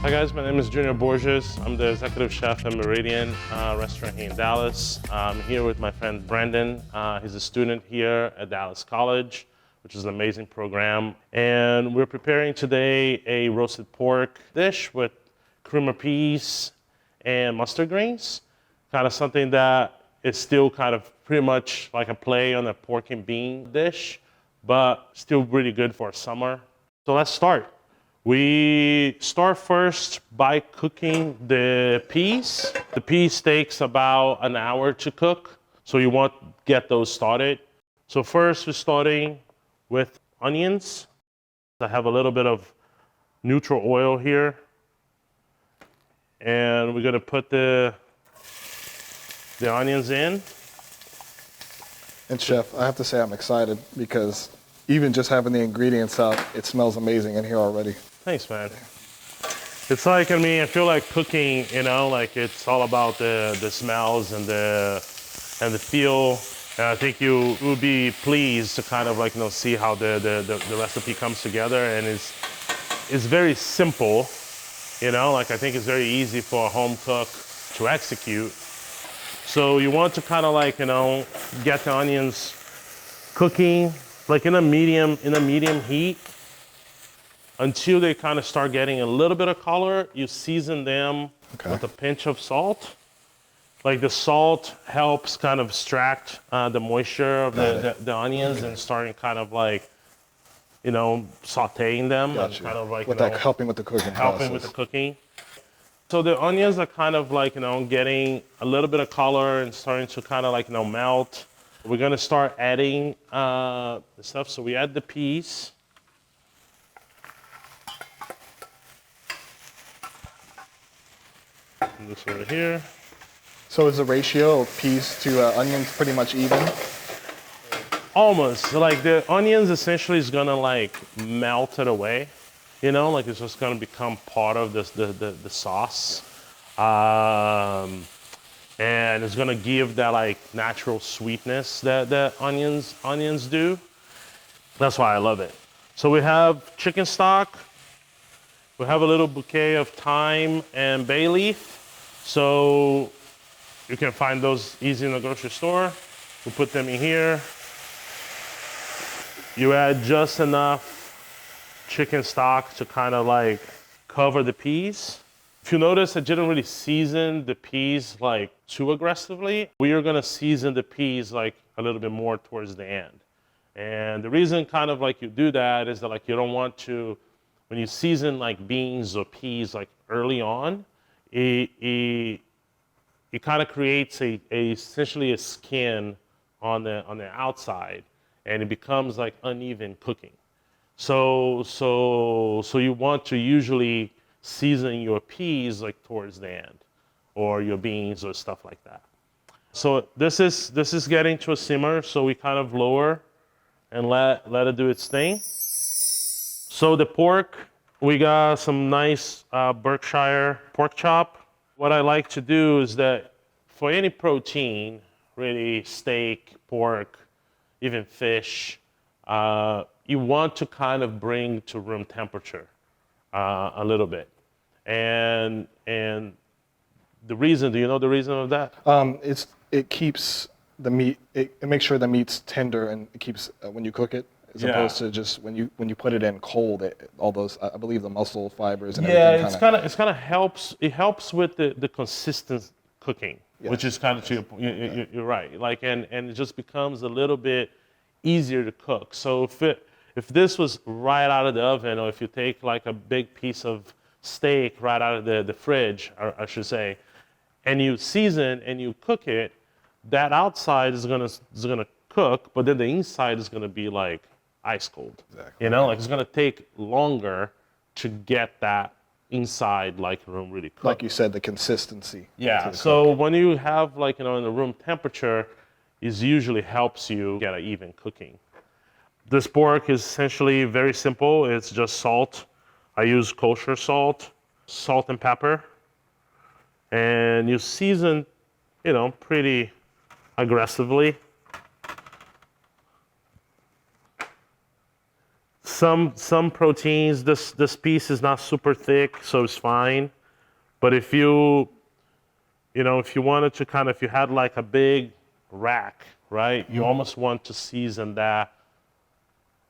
Hi guys, my name is Junior Borges. I'm the executive chef at Meridian restaurant here in Dallas. I'm here with my friend Brandon. He's a student here at Dallas College, which is an amazing program. And we're preparing today a roasted pork dish with cream of peas and mustard greens. Kind of something that is still kind of pretty much like a play on a pork and bean dish, but still really good for summer. So let's start. We start first by cooking the peas. The peas takes about an hour to cook, so you want to get those started. So first we're starting with onions. I have a little bit of neutral oil here. And we're gonna put the onions in. And Chef, I have to say I'm excited because even just having the ingredients out, it smells amazing in here already. Thanks, man. It's like, I feel like cooking, like it's all about the smells and the feel. And I think you will be pleased to kind of see how the recipe comes together, and it's very simple, I think it's very easy for a home cook to execute. So you want to kind of get the onions cooking in a medium heat until they kind of start getting a little bit of color. You season them with a pinch of salt. Like the salt helps kind of extract the moisture of the onions and starting kind of sauteing them. And kind of helping with the cooking Helping with the cooking. So the onions are kind of getting a little bit of color and starting to kind of melt. We're gonna start adding the stuff. So we add the peas. And this over here. So is the ratio of peas to onions pretty much even? Almost. Like the onions essentially is gonna melt it away. It's just gonna become part of the sauce. And it's gonna give that natural sweetness that the onions do. That's why I love it. So we have chicken stock. We have a little bouquet of thyme and bay leaf. So you can find those easy in the grocery store. We'll put them in here. You add just enough chicken stock to kind of cover the peas. If you notice, I didn't really season the peas too aggressively. We are gonna season the peas a little bit more towards the end. And the reason kind of you do that is that you don't want to, when you season beans or peas early on, it kind of creates essentially a skin on the outside, and it becomes uneven cooking. So you want to usually season your peas towards the end, or your beans or stuff like that. So this is getting to a simmer, so we kind of lower and let it do its thing. So the pork, we got some nice Berkshire pork chop. What I like to do is that for any protein, really steak, pork, even fish, you want to kind of bring to room temperature a little bit. And the reason, do you know the reason of that? It keeps the meat. It makes sure the meat's tender, and it keeps when you cook it, as opposed to just when you put it in cold. All those, I believe, the muscle fibers and everything. Yeah, it's kind of helps. It helps with the consistent cooking, which is kind of you're right. And it just becomes a little bit easier to cook. So if this was right out of the oven, or if you take a big piece of steak right out of the fridge, or I should say, and you season and you cook it, that outside is gonna cook, but then the inside is gonna be ice cold. Exactly. It's gonna take longer to get that inside room really cooked. Like you said, the consistency. Yeah. So when you have in the room temperature, it usually helps you get an even cooking. This pork is essentially very simple. It's just salt. I use kosher salt, salt and pepper, and you season, pretty aggressively. some proteins, this piece is not super thick, so it's fine. But if you wanted to kind of, if you had like a big rack, right? You almost want to season that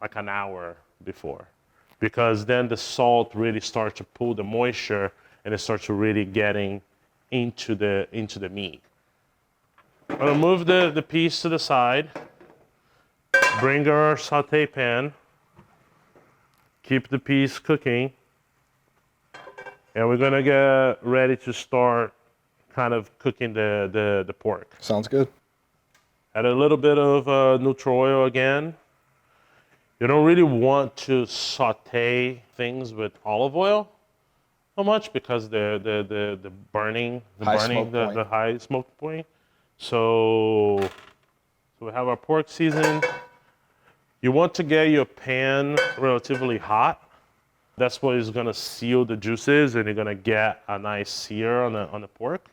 like an hour before, because then the salt really starts to pull the moisture and it starts to really getting into the meat. I'm gonna move the piece to the side, bring our saute pan, keep the piece cooking, and we're gonna get ready to start kind of cooking the pork. Sounds good. Add a little bit of neutral oil again. You don't really want to saute things with olive oil so much because the burning, the high smoke point. So we have our pork seasoned. You want to get your pan relatively hot. That's what is gonna seal the juices, and you're gonna get a nice sear on the pork.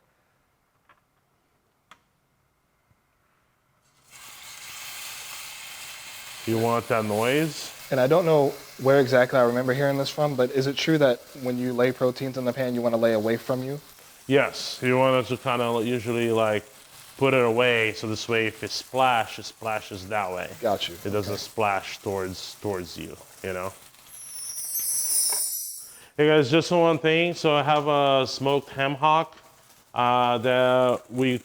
You want that noise. And I don't know where exactly I remember hearing this from, but is it true that when you lay proteins in the pan, you want to lay away from you? Yes, you want to kind of usually like put it away, so this way if it splashes that way. Got you. It doesn't splash towards you, you know. Hey guys, just one thing. So I have a smoked ham hock that we're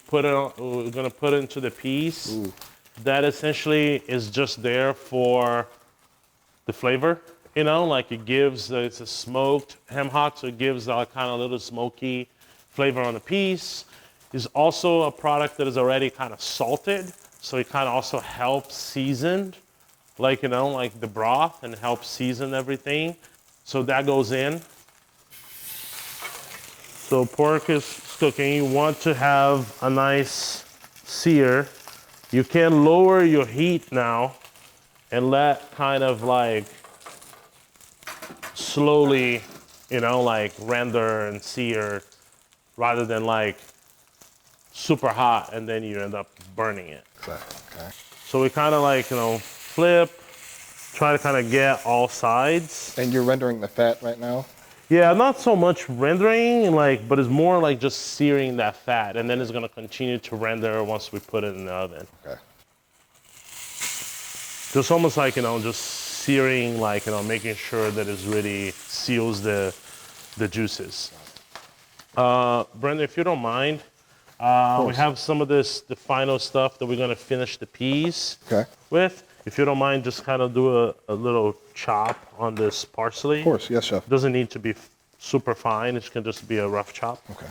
gonna put into the piece. Ooh. That essentially is just there for the flavor, you know, like it's a smoked ham hock, so it gives kind of little smoky flavor on the piece. It's also a product that is already kind of salted, so it kind of also helps season, like, you know, like the broth, and helps season everything. So that goes in. So pork is cooking. You want to have a nice sear. You can lower your heat now and let kind of like slowly, you know, like render and sear, rather than like super hot and then you end up burning it. Okay. So we kind of like, you know, flip, try to kind of get all sides. And you're rendering the fat right now? Yeah, not so much rendering, but it's more like just searing that fat, and then it's gonna continue to render once we put it in the oven. Okay. Just almost like, you know, just searing, like, you know, making sure that it really seals the juices. Brenda, if you don't mind, we have some of the final stuff that we're gonna finish the peas with. If you don't mind, just kind of do a little chop on this parsley. Of course, yes, chef. Doesn't need to be super fine. It can just be a rough chop. Okay.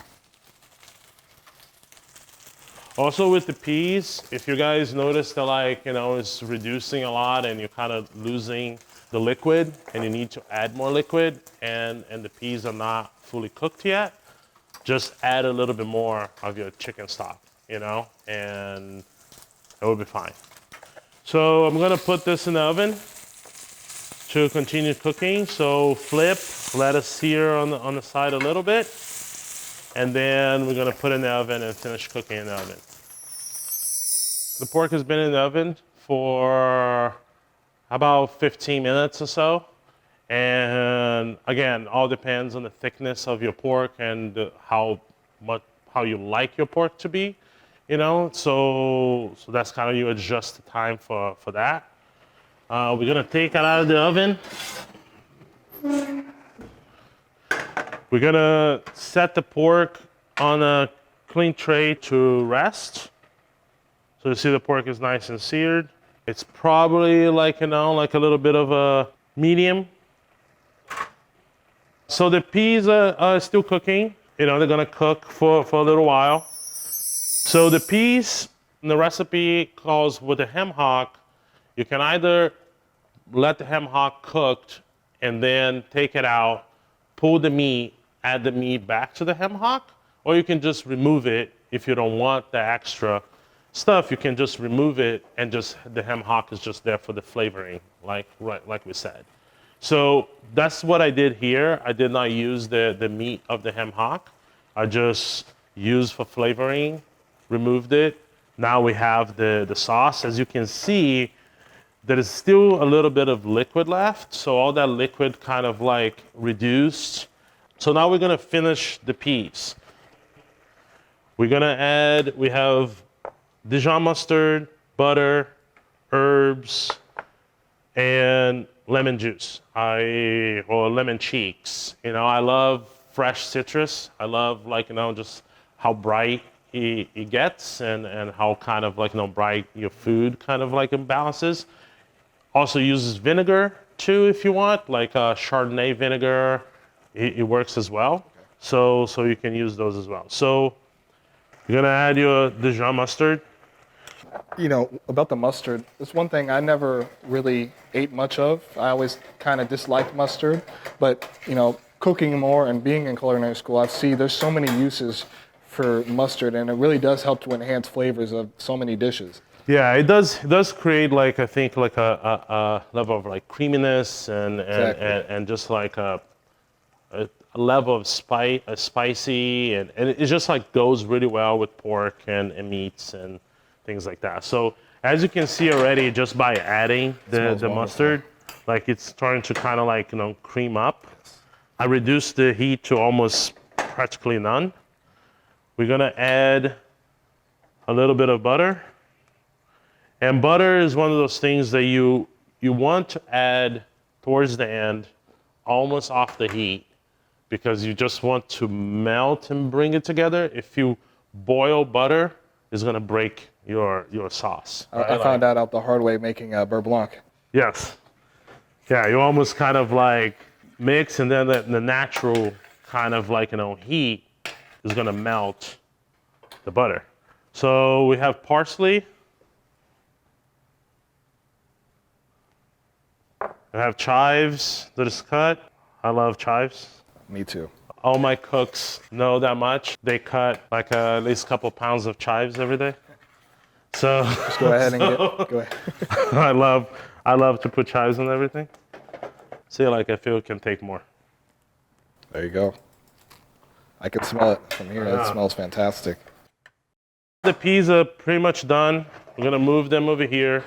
Also with the peas, if you guys notice that, like, you know, it's reducing a lot and you're kind of losing the liquid and you need to add more liquid and the peas are not fully cooked yet, just add a little bit more of your chicken stock, you know, and it will be fine. So I'm gonna put this in the oven to continue cooking. So flip, let it sear on the side a little bit, and then we're gonna put it in the oven and finish cooking in the oven. The pork has been in the oven for about 15 minutes or so. And again, all depends on the thickness of your pork and how you like your pork to be. You know, so that's kind of, you adjust the time for that. We're gonna take it out of the oven. We're gonna set the pork on a clean tray to rest. So you see the pork is nice and seared. It's probably like, you know, like a little bit of a medium. So the peas are still cooking. You know, they're gonna cook for a little while. So the peas, the recipe calls with the ham hock, you can either let the ham hock cooked and then take it out, pull the meat, add the meat back to the ham hock, or you can just remove it if you don't want the extra stuff. You can just remove it and just the ham hock is just there for the flavoring, like we said. So that's what I did here. I did not use the meat of the ham hock. I just used for flavoring. Removed it. Now we have the sauce. As you can see, there is still a little bit of liquid left, so all that liquid kind of like reduced. So now we're gonna finish the peas. We're gonna add, we have Dijon mustard, butter, herbs, and lemon juice. Or lemon cheeks. You know, I love fresh citrus. I love like, you know, just how bright it gets and how kind of like, you know, bright your food kind of like imbalances. Also uses vinegar too if you want, like Chardonnay vinegar. It works as well. So you can use those as well. So you're gonna add your Dijon mustard. You know, about the mustard, it's one thing I never really ate much of. I always kind of disliked mustard, but you know, cooking more and being in culinary school, I see there's so many uses for mustard, and it really does help to enhance flavors of so many dishes. Yeah, it does create like I think like a level of like creaminess and just like a level of spicy and it just like goes really well with pork and meats and things like that. So as you can see already, just by adding the mustard, like it's starting to kind of like, you know, cream up. I reduced the heat to almost practically none. We're gonna add a little bit of butter. And butter is one of those things that you want to add towards the end, almost off the heat, because you just want to melt and bring it together. If you boil butter, it's gonna break your sauce. Right? I found that out the hard way making beurre blanc. Yes. Yeah, you almost kind of like mix, and then the natural kind of like, you know, heat is gonna melt the butter. So we have parsley. I have chives that is cut. I love chives. Me too. All my cooks know that much. They cut like at least a couple pounds of chives every day. So Just go ahead and go ahead. I love to put chives on everything. See, like I feel it can take more. There you go. I can smell it from here. It smells fantastic. The peas are pretty much done. We're gonna move them over here,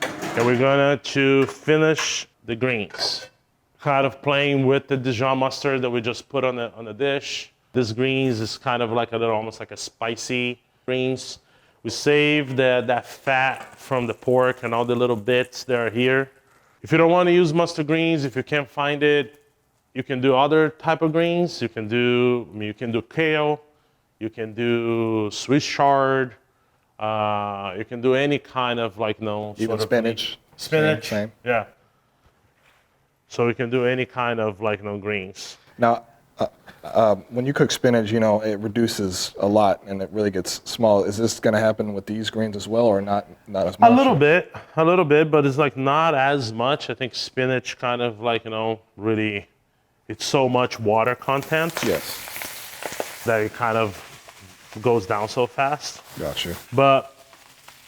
and we're gonna to finish the greens. Kind of playing with the Dijon mustard that we just put on the dish. This greens is kind of like a little, almost like a spicy greens. We save that fat from the pork and all the little bits that are here. If you don't want to use mustard greens, if you can't find it, you can do other type of greens. You can do kale, you can do Swiss chard, you can do any kind of like Even spinach. Spinach. Same. Yeah. So we can do any kind of like greens. Now, when you cook spinach, you know, it reduces a lot and it really gets small. Is this going to happen with these greens as well, or not as much? A little bit, but it's like not as much. I think spinach kind of like, really, it's so much water content. Yes. That it kind of goes down so fast. Gotcha. But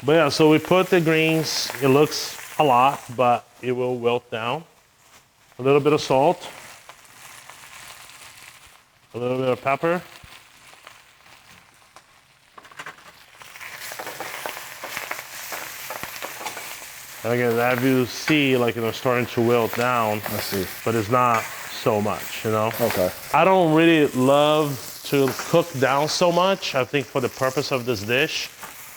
yeah, so we put the greens. It looks a lot, but it will wilt down. A little bit of salt. A little bit of pepper. And again, as you see, like, starting to wilt down. I see. But it's not so much, Okay. I don't really love to cook down so much. I think for the purpose of this dish,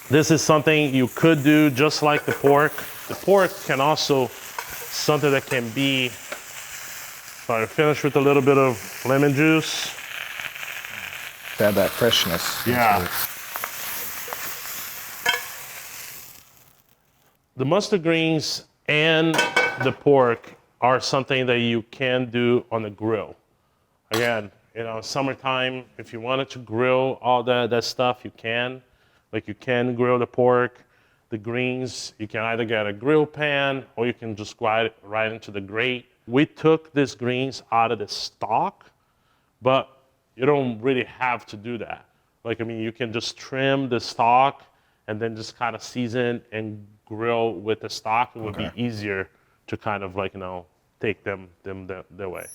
this is something you could do just like the pork. The pork can also, something that can be, so I finish with a little bit of lemon juice. To add that freshness. Yeah. The mustard greens and the pork are something that you can do on the grill. Again, summertime, if you wanted to grill all that stuff, you can. Like, you can grill the pork, the greens. You can either get a grill pan or you can just go right into the grate. We took these greens out of the stalk, but you don't really have to do that. Like, you can just trim the stalk and then just kind of season and grill with the stalk. It would be easier to kind of take them their way.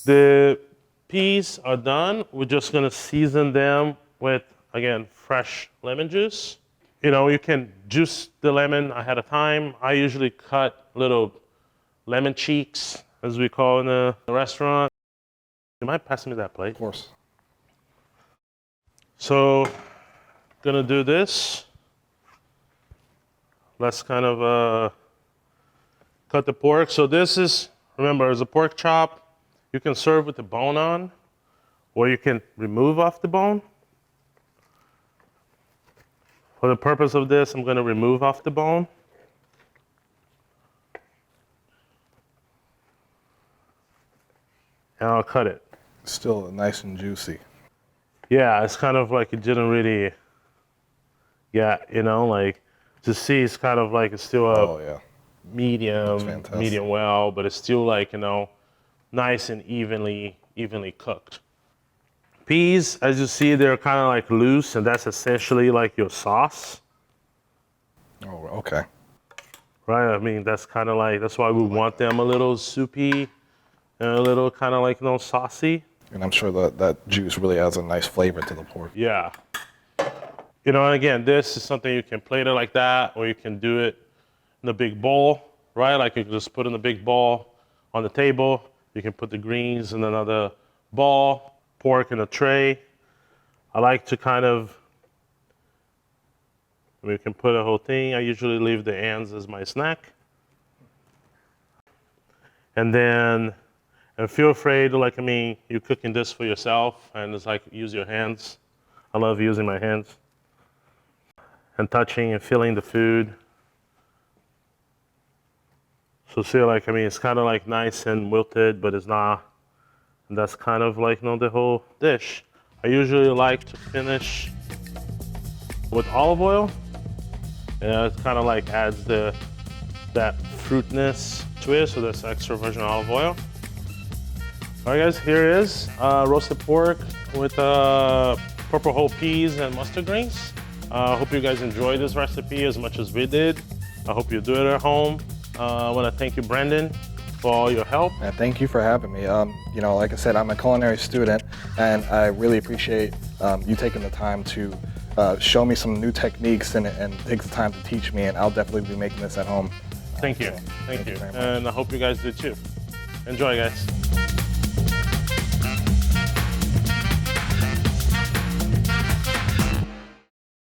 The peas are done. We're just gonna season them with, again, fresh lemon juice. You know, you can juice the lemon ahead of time. I usually cut little lemon cheeks, as we call in the restaurant. You mind passing me that plate? Of course. So, gonna do this. Let's kind of cut the pork. So this is, remember, as a pork chop, you can serve with the bone on, or you can remove off the bone. For the purpose of this, I'm gonna remove off the bone. And I'll cut it. Still nice and juicy. Yeah, it's kind of like it didn't really, yeah, you know, like to see it's kind of like it's still a Oh yeah. medium, fantastic. medium well, but it's still like, you know, nice and evenly cooked. Peas, as you see, they're kind of like loose, and that's essentially like your sauce, Oh, okay. right? I mean, that's kind of like, that's why we want them a little soupy and a little kind of like, you know, saucy. And I'm sure that juice really adds a nice flavor to the pork. Yeah. You know, and again, this is something you can plate it like that, or you can do it in a big bowl, right? Like you can just put in a big bowl on the table. You can put the greens in another bowl, pork in a tray. I like to kind of, I mean, you can put a whole thing. I usually leave the ends as my snack. And then, and feel free to, like, I mean, you're cooking this for yourself, and it's like, use your hands. I love using my hands and touching and feeling the food. So see, like, I mean, it's kind of like nice and wilted, but it's not. And that's kind of like, you know, the whole dish. I usually like to finish with olive oil. And it kind of like adds that fruitness to it, so that's extra virgin olive oil. All right, guys, here it is. Roasted pork with purple whole peas and mustard greens. I hope you guys enjoyed this recipe as much as we did. I hope you do it at home. I want to thank you, Brendan, for all your help. And thank you for having me. You know, like I said, I'm a culinary student, and I really appreciate you taking the time to show me some new techniques and take the time to teach me, and I'll definitely be making this at home. Thank you. So, Thank you. very much. And I hope you guys do too. Enjoy, guys.